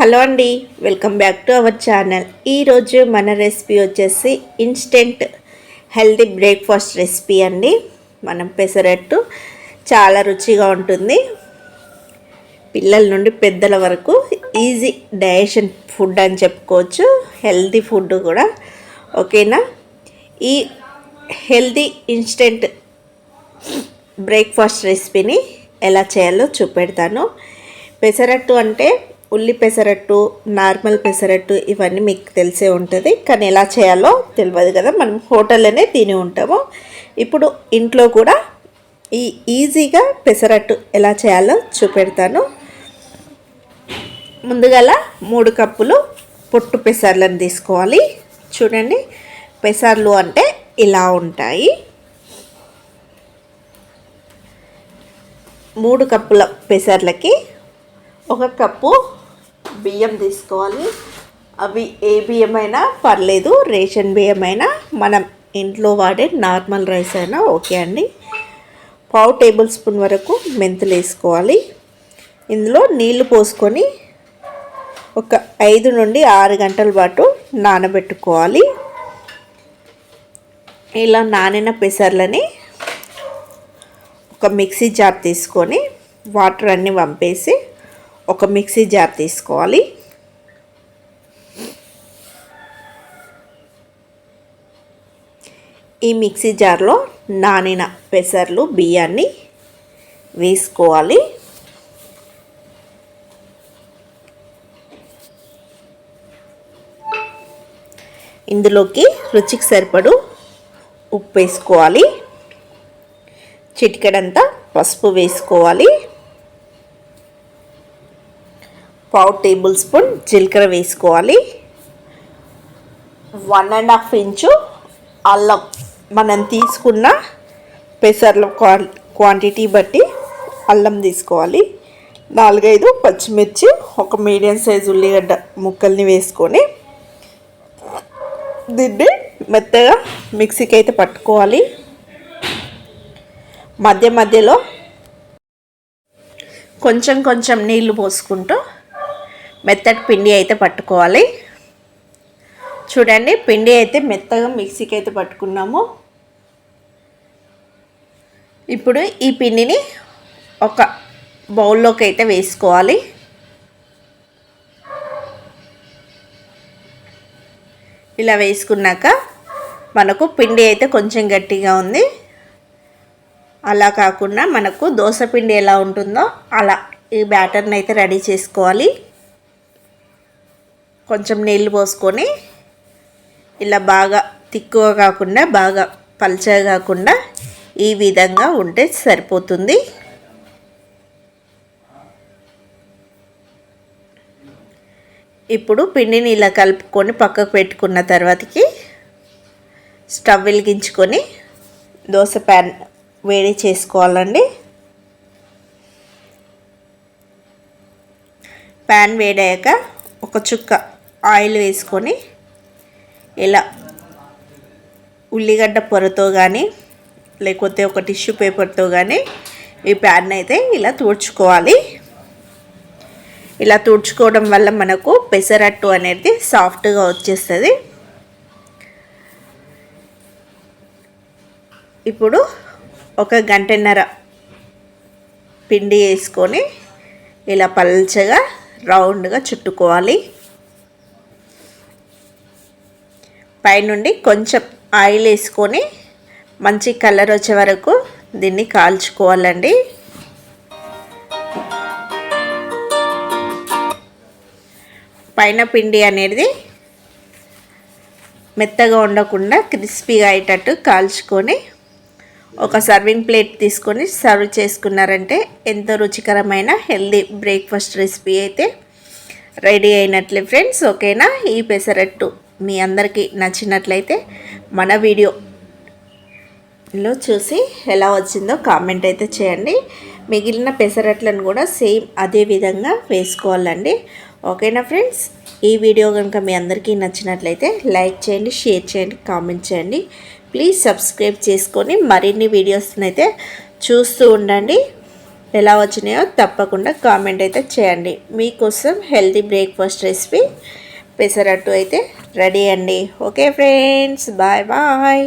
Hello అండి, welcome back to our channel. ఈరోజు మన రెసిపీ వచ్చేసి ఇన్స్టెంట్ హెల్తీ బ్రేక్ఫాస్ట్ రెసిపీ అండి. మనం పెసరట్టు చాలా రుచిగా ఉంటుంది. పిల్లల నుండి పెద్దల వరకు ఈజీ డైజెషన్ ఫుడ్ అని చెప్పుకోవచ్చు. హెల్తీ ఫుడ్ కూడా. ఓకేనా? ఈ హెల్తీ ఇన్స్టెంట్ బ్రేక్ఫాస్ట్ రెసిపీని ఎలా చేయాలో చూపెడతాను. పెసరట్టు అంటే ఉల్లి పెసరట్టు, నార్మల్ పెసరట్టు ఇవన్నీ మీకు తెలిసే ఉంటుంది. కానీ ఎలా చేయాలో తెలియదు కదా, మనం హోటల్లోనే తిని ఉంటాము. ఇప్పుడు ఇంట్లో కూడా ఈజీగా పెసరట్టు ఎలా చేయాలో చూపెడతాను. ముందుగా 3 కప్పులు పొట్టు పెసర్లను తీసుకోవాలి. చూడండి, పెసర్లు అంటే ఇలా ఉంటాయి. 3 కప్పుల పెసర్లకి 1 కప్పు బియ్యం తీసుకోవాలి. అవి ఏ బియ్యమైనా పర్లేదు, రేషన్ బియ్యమైనా, మనం ఇంట్లో వాడే నార్మల్ రైస్ అయినా ఓకే అండి. 1/2 టేబుల్ స్పూన్ వరకు మెంతులు వేసుకోవాలి. ఇందులో నీళ్లు పోసుకొని ఒక 5 నుండి 6 గంటల పాటు నానబెట్టుకోవాలి. ఇలా నానిన పెసర్లని ఒక మిక్సీ జార్ తీసుకొని వాటర్ అన్నీ వంపేసి ఒక మిక్సీ జార్ తీసుకోవాలి. ఈ మిక్సీ జార్లో నానిన పెసర్లు, బియ్యాన్ని వేసుకోవాలి. ఇందులోకి రుచికి సరిపడు ఉప్పు వేసుకోవాలి. చిటికెడంతా పసుపు వేసుకోవాలి. 1/2 టేబుల్ స్పూన్ జీలకర్ర వేసుకోవాలి. 1.5 ఇంచు అల్లం, మనం తీసుకున్న పెసర్ల క్వాంటిటీ బట్టి అల్లం తీసుకోవాలి. 4-5 పచ్చిమిర్చి, ఒక మీడియం సైజు ఉల్లిగడ్డ ముక్కల్ని వేసుకొని దీన్ని మెత్తగా మిక్సీకి అయితే పట్టుకోవాలి. మధ్య మధ్యలో కొంచెం కొంచెం నీళ్లు పోసుకుంటూ మెత్తటి పిండి అయితే పట్టుకోవాలి. చూడండి, పిండి అయితే మెత్తగా మిక్సీకి అయితే పట్టుకున్నాము. ఇప్పుడు ఈ పిండిని ఒక బౌల్లోకి అయితే వేసుకోవాలి. ఇలా వేసుకున్నాక మనకు పిండి అయితే కొంచెం గట్టిగా ఉంది. అలా కాకుండా మనకు దోశ పిండి ఎలా ఉంటుందో అలా ఈ బ్యాటర్ని అయితే రెడీ చేసుకోవాలి. కొంచెం నీళ్ళు పోసుకొని ఇలా బాగా తిక్కుగా కాకుండా బాగా పల్చగా కాకుండా ఈ విధంగా ఉంటే సరిపోతుంది. ఇప్పుడు పిండిని ఇలా కలుపుకొని పక్కకు పెట్టుకున్న తర్వాతకి స్టవ్ వెలిగించుకొని దోశ ప్యాన్ వేడి చేసుకోవాలండి. ప్యాన్ వేడాక ఒక చుక్క ఆయిల్ వేసుకొని ఇలా ఉల్లిగడ్డ పొరతో కానీ లేకపోతే ఒక టిష్యూ పేపర్తో కానీ ఈ ప్యాన్ అయితే ఇలా తుడుచుకోవాలి. ఇలా తుడుచుకోవడం వల్ల మనకు పెసరట్టు అనేది సాఫ్ట్గా వచ్చేస్తుంది. ఇప్పుడు 1 గంటన్నర పిండి వేసుకొని ఇలా పల్చగా రౌండ్గా చుట్టుకోవాలి. పైనుండి కొంచెం ఆయిల్ వేసుకొని మంచి కలర్ వచ్చే వరకు దీన్ని కాల్చుకోవాలండి. పైన పిండి అనేది మెత్తగా ఉండకుండా క్రిస్పీగా అయ్యేటట్టు కాల్చుకొని ఒక సర్వింగ్ ప్లేట్ తీసుకొని సర్వ్ చేసుకున్నారంటే ఎంతో రుచికరమైన హెల్దీ బ్రేక్ఫాస్ట్ రెసిపీ అయితే రెడీ అయినట్లే ఫ్రెండ్స్. ఓకేనా? ఈ పెసరట్టు మీ అందరికీ నచ్చినట్లయితే మన వీడియోలో చూసి ఎలా వచ్చిందో కామెంట్ అయితే చేయండి. మిగిలిన పెసరట్లను కూడా సేమ్ అదే విధంగా వేసుకోవాలండి. ఓకేనా ఫ్రెండ్స్? ఈ వీడియో కనుక మీ అందరికీ నచ్చినట్లయితే లైక్ చేయండి, షేర్ చేయండి, కామెంట్ చేయండి. ప్లీజ్ సబ్స్క్రైబ్ చేసుకొని మరిన్ని వీడియోస్ని అయితే చూస్తూ ఉండండి. ఎలా వచ్చినాయో తప్పకుండా కామెంట్ అయితే చేయండి. మీకోసం హెల్తీ బ్రేక్ఫాస్ట్ రెసిపీ పెసరట్టు అయితే రెడీ అండి. Okay friends, bye bye.